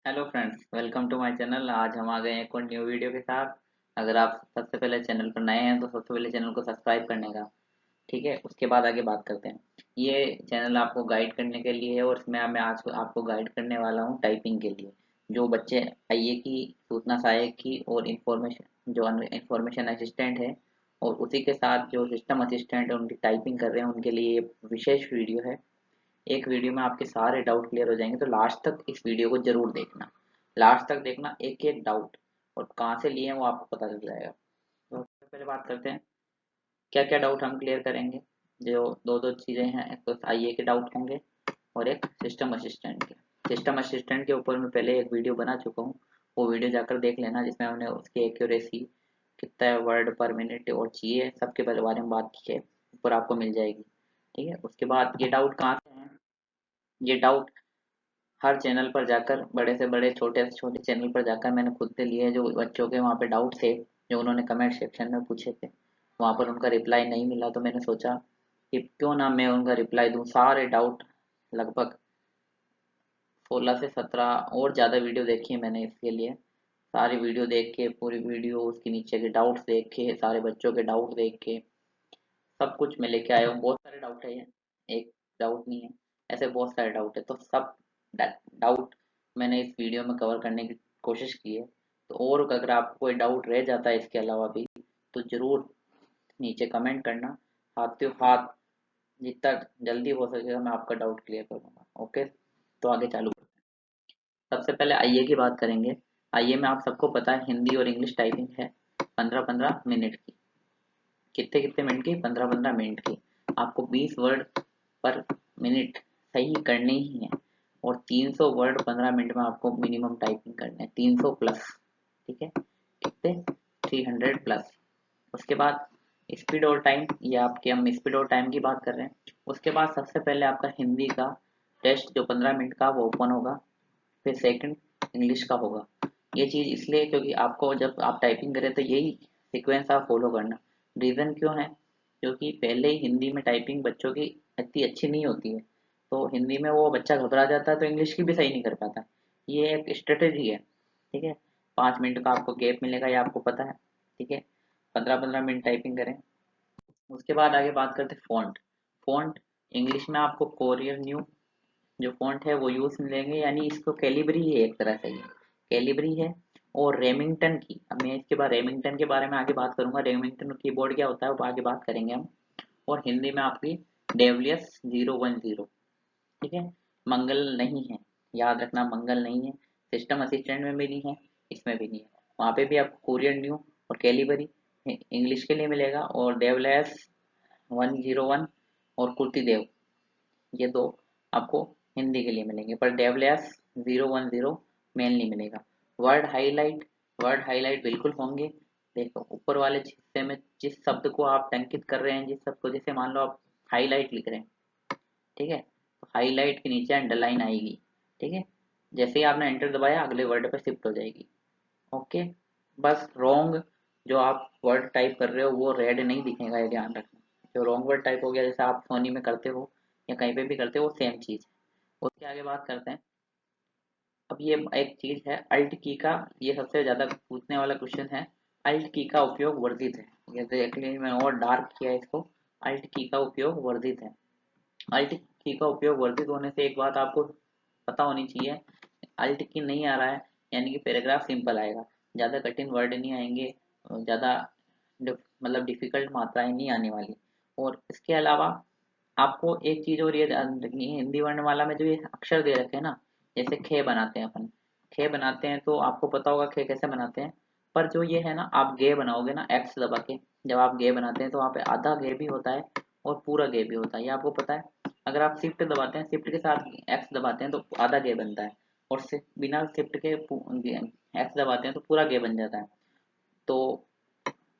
Hello friends, welcome to my channel. आज हम आ गए हैं एक और न्यू वीडियो के साथ। अगर आप सबसे पहले चैनल पर नए हैं तो सबसे पहले चैनल को सब्सक्राइब करने का, ठीक है। उसके बाद आगे बात करते हैं। ये चैनल आपको गाइड करने के लिए है और इसमें मैं आज आपको गाइड करने वाला हूँ टाइपिंग के लिए। जो बच्चे आईए की, सूचना सहायक की और इंफॉर्मेशन असिस्टेंट है और उसी के साथ जो सिस्टम असिस्टेंट है उनकी टाइपिंग कर रहे हैं, उनके लिए ये विशेष वीडियो है। एक वीडियो में आपके सारे डाउट क्लियर हो जाएंगे, तो लास्ट तक इस वीडियो को जरूर देखना। लास्ट तक देखना, एक एक डाउट और कहाँ से लिए हैं वो आपको पता चल जाएगा। तो सबसे पहले बात करते हैं क्या क्या डाउट हम क्लियर करेंगे। जो दो दो चीज़ें हैं, एक तो आईए के डाउट होंगे और एक सिस्टम असिस्टेंट के। सिस्टम असिस्टेंट के ऊपर मैं पहले एक वीडियो बना चुका हूँ, वो वीडियो जाकर देख लेना, जिसमें हमने उसकी एक्यूरेसी कितना वर्ड पर मिनट और चाहिए सबके बारे में बात की है। ऊपर आपको मिल जाएगी, ठीक है। उसके बाद ये डाउट कहाँ से हैं, ये डाउट हर चैनल पर जाकर, बड़े से बड़े छोटे से छोटे चैनल पर जाकर मैंने खुद से लिए, जो बच्चों के वहाँ पे डाउट थे, जो उन्होंने कमेंट सेक्शन में पूछे थे, वहाँ पर उनका रिप्लाई नहीं मिला, तो मैंने सोचा कि क्यों ना मैं उनका रिप्लाई दूँ। सारे डाउट लगभग 16 से 17 और ज़्यादा वीडियो देखी है मैंने इसके लिए। सारी वीडियो देख के, पूरी वीडियो उसके नीचे के डाउट्स देख के, सारे बच्चों के डाउट देख के सब कुछ मैं लेके आया हूँ। बहुत सारे डाउट है ये, एक डाउट नहीं है, ऐसे बहुत सारे डाउट है। तो सब डाउट मैंने इस वीडियो में कवर करने की कोशिश की है। तो और अगर आपको कोई डाउट रह जाता है इसके अलावा भी, तो ज़रूर नीचे कमेंट करना। हाथों हाथ जितना जल्दी हो सकेगा मैं आपका डाउट क्लियर करूँगा। ओके, तो आगे चालू करते हैं। सबसे पहले आईए की बात करेंगे। आईए में आप सबको पता है हिंदी और इंग्लिश टाइपिंग है 15-15 मिनट की। कितने कितने मिनट की? 15-15 मिनट की। आपको 20 वर्ड पर मिनट सही करने ही है और 300 वर्ड 15 मिनट में आपको मिनिमम टाइपिंग करना है, 300 प्लस, ठीक है। कितने? 300 प्लस। उसके बाद स्पीड और टाइम, ये आपके, हम स्पीड और टाइम की बात कर रहे हैं। उसके बाद सबसे पहले आपका हिंदी का टेस्ट जो 15 मिनट का वो ओपन होगा, फिर सेकंड इंग्लिश का होगा। ये चीज़ इसलिए क्योंकि आपको जब आप टाइपिंग करें तो यही सीक्वेंस आप फॉलो करना। रीज़न क्यों है? क्योंकि पहले ही हिंदी में टाइपिंग बच्चों की इतनी अच्छी नहीं होती है, तो हिंदी में वो बच्चा घबरा जाता है तो इंग्लिश की भी सही नहीं कर पाता। ये एक स्ट्रेटेजी है, ठीक है। 5 मिनट का आपको गैप मिलेगा, ये आपको पता है, ठीक है। 15-15 मिनट टाइपिंग करें। उसके बाद आगे बात करते हैं फ़ॉन्ट। फ़ॉन्ट इंग्लिश में आपको कोरियर न्यू जो फ़ॉन्ट है वो यूज़ मिलेंगे, यानी इसको कैलिबरी है, एक तरह से ये कैलिबरी है। और रेमिंगटन की, अब मैं इसके बाद रेमिंगटन के बारे में आगे बात करूंगा। रेमिंगटन कीबोर्ड क्या होता है वो आगे बात करेंगे हम। और हिंदी में आपकी डेवलियस 010, ठीक है। मंगल नहीं है, याद रखना, मंगल नहीं है। सिस्टम असिस्टेंट में भी नहीं है, इसमें भी नहीं है। वहाँ पे भी आपको कोरियन न्यू और कैलिबरी इंग्लिश के लिए मिलेगा, और डेवलेस 101 और कुर्ती देव, ये दो आपको हिंदी के लिए मिलेंगे, पर डेवलियस 010 मेनली मिलेगा। वर्ड हाईलाइट, वर्ड हाईलाइट बिल्कुल होंगे। देखो ऊपर वाले हिस्से में जिस शब्द को आप टंकित कर रहे हैं, जिस शब्द को, जैसे मान लो आप हाईलाइट लिख रहे हैं, ठीक है, तो हाईलाइट के नीचे अंडरलाइन आएगी, ठीक है। जैसे ही आपने एंटर दबाया अगले वर्ड पे शिफ्ट हो जाएगी। ओके, बस रॉन्ग जो आप वर्ड टाइप कर रहे हो वो रेड नहीं दिखेगा, ये ध्यान रखना। जो रॉन्ग वर्ड टाइप हो गया, जैसे आप सोनी में करते हो या कहीं पे भी करते हो, वो सेम चीज़। उसके आगे बात करते हैं। अब ये एक चीज़ है अल्ट की का, ये सबसे ज़्यादा पूछने वाला क्वेश्चन है। अल्ट की का उपयोग वर्जित है, ये देखिए मैंने और डार्क किया है इसको। अल्ट की का उपयोग वर्जित है। अल्ट की का उपयोग वर्जित होने से एक बात आपको पता होनी चाहिए, अल्ट की नहीं आ रहा है यानी कि पैराग्राफ सिंपल आएगा, ज़्यादा कठिन वर्ड नहीं आएंगे, ज़्यादा मतलब डिफिकल्ट मात्राएं नहीं आने वाली। और इसके अलावा आपको एक चीज़ और ये ध्यान रखनी है, हिंदी वर्णमाला में जो ये अक्षर दे रखे हैं ना, जैसे खे बनाते हैं अपन, खे बनाते हैं तो आपको पता होगा खे कैसे बनाते हैं। पर जो ये है ना, आप गे बनाओगे ना एक्स दबा के, जब आप गे बनाते हैं तो वहाँ पे आधा गे भी होता है और पूरा गे भी होता है, ये आपको पता है। अगर आप शिफ्ट दबाते हैं, शिफ्ट के साथ एक्स दबाते हैं तो आधा गे बनता है, और बिना शिफ्ट के एक्स दबाते हैं तो पूरा गे बन जाता है। तो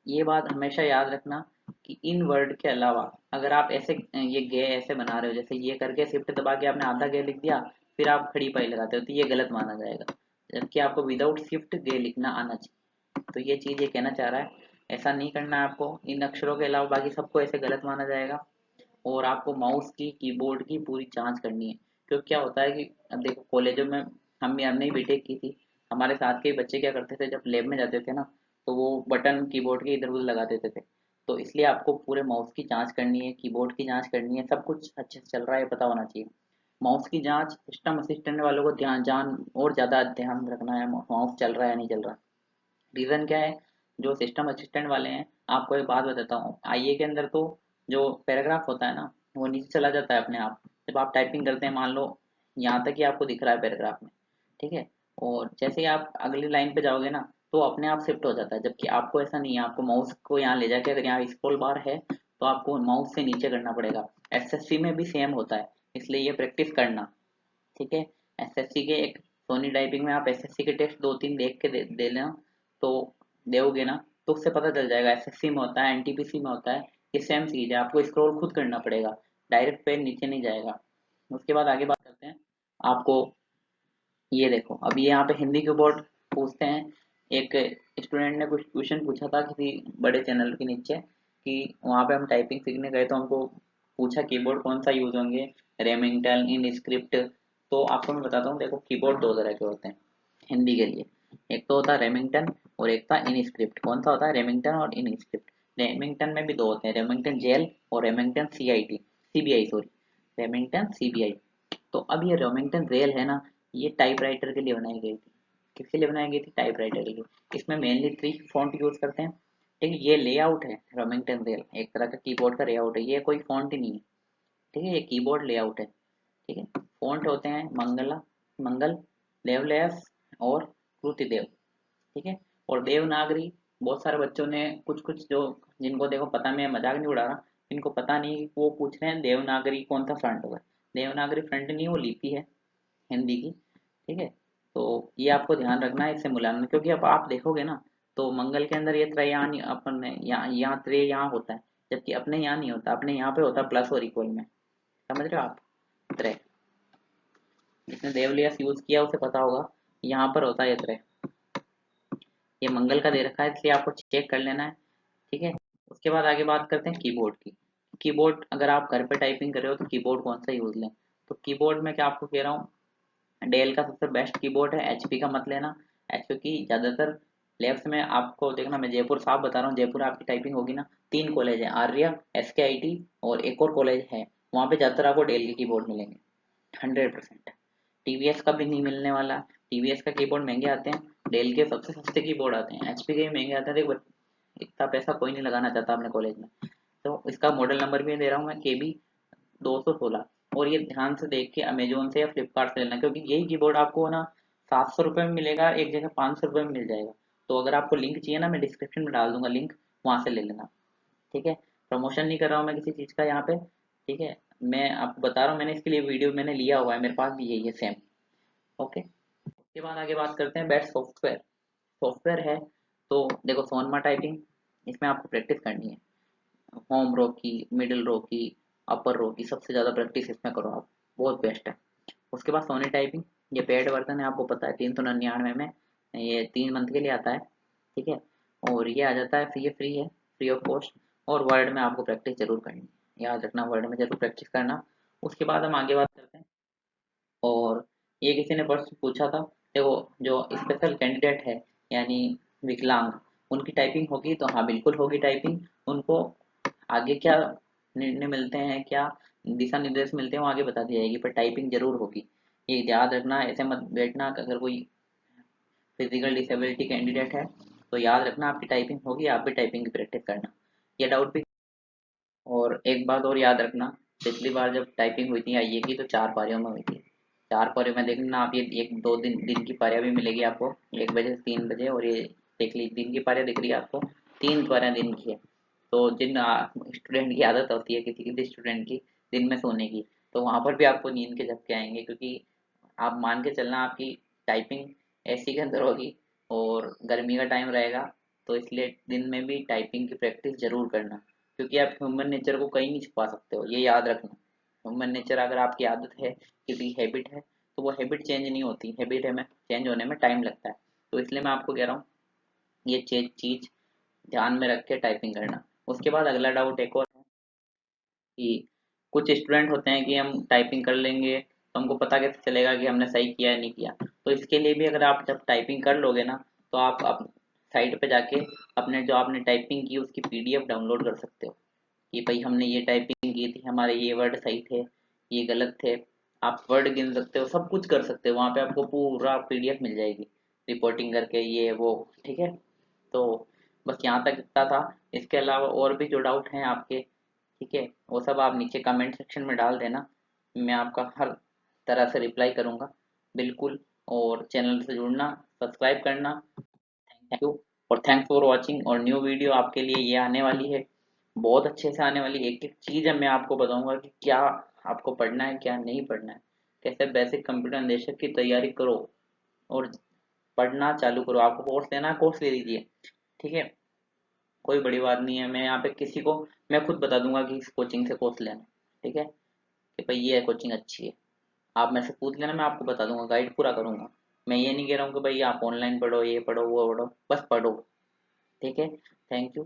ये बात हमेशा याद रखना कि इन वर्ड के अलावा अगर आप ऐसे ये गे ऐसे बना रहे हो, जैसे ये करके शिफ्ट दबा के आपने आधा गे लिख दिया, फिर आप खड़ी पाई लगाते हो, तो ये गलत माना जाएगा, जबकि आपको विदाउट शिफ्ट गे लिखना आना चाहिए। तो ये चीज़ ये कहना चाह रहा है, ऐसा नहीं करना है आपको। इन अक्षरों के अलावा बाकी सबको ऐसे गलत माना जाएगा। और आपको माउस की, कीबोर्ड की पूरी जांच करनी है, क्योंकि क्या होता है कि अब देखो कॉलेजों में हमने ही बीटेक की थी। हमारे साथ के बच्चे क्या करते थे, जब लैब में जाते थे ना, तो वो बटन कीबोर्ड के इधर उधर लगा देते थे। तो इसलिए आपको पूरे माउस की जांच करनी है, कीबोर्ड की जांच करनी है, सब कुछ अच्छे से चल रहा है पता होना चाहिए। माउस की जांच सिस्टम असिस्टेंट वालों को ध्यान जान और ज़्यादा ध्यान रखना है, माउस चल रहा है या नहीं चल रहा। रीज़न क्या है, जो सिस्टम असिस्टेंट वाले हैं, आपको एक बात बताता हूँ, आईए के अंदर तो जो पैराग्राफ होता है ना, वो नीचे चला जाता है अपने आप। जब आप टाइपिंग करते हैं, मान लो यहाँ तक ही आपको दिख रहा है पैराग्राफ में, ठीक है, और जैसे ही आप अगली लाइन पे जाओगे ना, तो अपने आप शिफ्ट हो जाता है। जबकि आपको ऐसा नहीं है, आपको माउस को यहाँ ले जाके, अगर यहाँ स्क्रॉल बार है तो आपको माउस से नीचे करना पड़ेगा। एसएससी में भी सेम होता है, इसलिए ये प्रैक्टिस करना, ठीक है। एसएससी के एक सोनी टाइपिंग में आप एसएससी के टेस्ट दो तीन देख के दे लेना, तो दोगे ना, तो उससे पता चल जाएगा। एसएससी में होता है, एनटीपीसी में होता है, ये सेम चीज है, आपको स्क्रॉल खुद करना पड़ेगा, डायरेक्ट पेन नीचे नहीं जाएगा। उसके बाद आगे बात करते हैं। आपको ये देखो, अभी यहाँ पे हिंदी के बोर्ड पूछते हैं। एक स्टूडेंट ने कुछ क्वेश्चन पूछा था किसी बड़े चैनल के नीचे, कि वहाँ पे हम टाइपिंग सीखने गए तो हमको पूछा कीबोर्ड कौन सा यूज होंगे, रेमिंगटन, इन स्क्रिप्ट। तो आपको मैं बताता हूँ, देखो कीबोर्ड दो तरह के होते हैं हिंदी के लिए। एक तो होता है रेमिंगटन और एक था इन स्क्रिप्ट। कौन सा होता है, रेमिंगटन और इन स्क्रिप्ट। रेमिंगटन में भी दो होते हैं, रेमिंगटन जेल और Remington CBI sorry, Remington CBI. तो अब ये रेमिंगटन रेल है ना, ये टाइपराइटर के लिए बनाई गई थी। किसके लिए बनाई गई थी, टाइपराइटर के लिए। इसमें मेनली 3 फॉन्ट यूज करते हैं, ठीक है। ये लेआउट है रेमिंगटन रेल, एक तरह का कीबोर्ड का लेआउट है, ये कोई फॉन्ट ही नहीं है, ठीक है, ये कीबोर्ड लेआउट है, ठीक है। फॉन्ट होते हैं मंगला, मंगल, देवलयस और कृतिदेव, ठीक है। और देवनागरी, बहुत सारे बच्चों ने कुछ कुछ जो, जिनको देखो पता, मैं मजाक नहीं उड़ा रहा, इनको पता नहीं, वो पूछ रहे हैं देवनागरी कौन सा फ्रंट होगा। देवनागरी फ्रंट नहीं, वो लिपि है हिंदी की, ठीक है। तो ये आपको ध्यान रखना है इससे मिलाना, क्योंकि अब आप देखोगे ना, तो मंगल के अंदर ये त्रयान अपन यहाँ त्रे यहाँ होता है, जबकि अपने यहाँ नहीं होता, अपने यहाँ पे होता है प्लस और इक्वल में, समझ रहे हो आप। त्रय, जिसने देवलियास यूज किया उसे पता होगा, यहाँ पर होता है ये त्रय। ये मंगल का दे रखा है, इसलिए आपको चेक कर लेना है, ठीक है। उसके बाद आगे बात करते हैं कीबोर्ड की। कीबोर्ड अगर आप घर पे टाइपिंग कर रहे हो तो कीबोर्ड कौन सा यूज लें। तो कीबोर्ड में क्या आपको कह रहा हूँ, डेल का सबसे बेस्ट कीबोर्ड है, एचपी का मत लेना। क्योंकि ज़्यादातर लैब्स में आपको देखना, मैं जयपुर साफ बता रहा हूँ, जयपुर आपकी टाइपिंग होगी ना, 3 कॉलेज है, आर्या, एसकेआईटी और एक और कॉलेज है, वहाँ पे ज़्यादातर आपको डेल के कीबोर्ड मिलेंगे 100%। टीवीएस का भी नहीं मिलने वाला, टीवीएस का कीबोर्ड महंगे आते हैं, डेल के सबसे सस्ते कीबोर्ड आते हैं, एचपी के भी महंगे आते हैं। देखो इतना पैसा कोई नहीं लगाना चाहता अपने कॉलेज में। तो इसका मॉडल नंबर भी दे रहा हूँ मैं, KB 216। और ये ध्यान से देख के अमेजोन से या फ्लिपकार्ट से लेना, क्योंकि यही कीबोर्ड आपको ना 700 रुपये में मिलेगा, एक जगह 500 रुपये में मिल जाएगा। तो अगर आपको लिंक चाहिए ना, मैं डिस्क्रिप्शन में डाल दूंगा लिंक, वहां से ले लेना, ठीक है। प्रमोशन नहीं कर रहा हूँ मैं किसी चीज़ का यहाँ पे, ठीक है। मैं आपको बता रहा हूँ, मैंने इसके लिए वीडियो मैंने लिया हुआ है, मेरे पास भी यही है सेम, ओके। उसके बाद आगे बात करते हैं बेस्ट सॉफ्टवेयर। सॉफ्टवेयर है तो देखो, सोनमा टाइपिंग, इसमें आपको प्रैक्टिस करनी है, होम रो की, मिडिल रो की, अपर रो की, सबसे ज़्यादा प्रैक्टिस इसमें करो आप, बहुत बेस्ट है। उसके बाद सोनी टाइपिंग, ये पेड वर्जन है, आपको पता है 399 में, ये 3 मंथ के लिए आता है, ठीक है। और ये आ जाता है, ये फ्री है, फ्री ऑफ कॉस्ट। और वर्ड में आपको प्रैक्टिस जरूर करनी है, याद रखना, वर्ड में जरूर प्रैक्टिस करना। उसके बाद हम आगे बात करते हैं। और ये किसी ने प्रश्न पूछा था, देखो जो स्पेशल कैंडिडेट है, यानी विकलांग, उनकी टाइपिंग होगी तो हाँ बिल्कुल होगी टाइपिंग। उनको आगे क्या निर्णय मिलते हैं, क्या दिशा निर्देश मिलते हैं, वो आगे बता दी जाएगी, पर टाइपिंग जरूर होगी, ये याद रखना। ऐसे मत बैठना, अगर कोई फिजिकल डिसेबिलिटी कैंडिडेट है तो याद रखना आपकी टाइपिंग होगी, आप भी टाइपिंग की प्रैक्टिस करना, ये डाउट भी। और एक बात और याद रखना, पिछली बार जब टाइपिंग हुई थी आईए की, तो 4 पारियों में हुई थी। 4 पारियों में देखना आप, ये एक दो दिन की पारियां भी मिलेगी आपको, 1 बजे से 3 बजे। और ये देख ली, दिन की पारियां दिख रही है आपको, 3 पारियां दिन की है। तो जिन स्टूडेंट की आदत होती है, किसी किसी स्टूडेंट की दिन में सोने की, तो वहां पर भी आपको नींद के झपके आएंगे, क्योंकि आप मान के चलना आपकी टाइपिंग एसी के अंदर होगी और गर्मी का टाइम रहेगा, तो इसलिए दिन में भी टाइपिंग की प्रैक्टिस जरूर करना, क्योंकि आप ह्यूमन नेचर को कहीं नहीं छुपा सकते हो, ये याद रखना। ह्यूमन नेचर, अगर आपकी आदत है, किसी हैबिट है, तो वो हैबिट चेंज नहीं होती, हैबिट में चेंज होने में टाइम लगता है। तो इसलिए मैं आपको कह रहा हूँ, ये चीज ध्यान में रख के टाइपिंग करना। उसके बाद अगला डाउट एक और है, कि कुछ स्टूडेंट होते हैं कि हम टाइपिंग कर लेंगे तो हमको पता कैसे चलेगा कि हमने सही किया है नहीं किया। तो इसके लिए भी अगर आप जब टाइपिंग कर लोगे ना, तो आप साइट पे जाके अपने जो आपने टाइपिंग की उसकी पीडीएफ डाउनलोड कर सकते हो कि भाई हमने ये टाइपिंग की थी, हमारे ये वर्ड सही थे, ये गलत थे। आप वर्ड गिन सकते हो, सब कुछ कर सकते हो, वहाँ पे आपको पूरा पीडीएफ मिल जाएगी रिपोर्टिंग करके ये वो। ठीक है, तो बस यहाँ तक इतना था। इसके अलावा और भी जो डाउट हैं आपके, ठीक है, वो सब आप नीचे कमेंट सेक्शन में डाल देना, मैं आपका हर तरह से रिप्लाई करूँगा बिल्कुल। और चैनल से जुड़ना, सब्सक्राइब करना। थैंक यू और थैंक्स फॉर वॉचिंग। और न्यू वीडियो आपके लिए ये आने वाली है, बहुत अच्छे से आने वाली। एक एक चीज़ है मैं आपको बताऊंगा कि क्या आपको पढ़ना है क्या नहीं पढ़ना है, कैसे बेसिक कंप्यूटर निदेशक की तैयारी करो और पढ़ना चालू करो। आपको कोर्स लेना है, कोर्स ले लीजिए, ठीक है, कोई बड़ी बात नहीं है। मैं यहाँ पे किसी को, मैं खुद बता दूंगा कि इस कोचिंग से कोर्स लेना, ठीक है, कि भाई ये कोचिंग अच्छी है। आप मेरे से पूछ लेना, मैं आपको बता दूंगा, गाइड पूरा करूंगा। मैं ये नहीं कह रहा हूँ कि भाई आप ऑनलाइन पढ़ो, ये पढ़ो वो पढ़ो, बस पढ़ो। ठीक है, थैंक यू।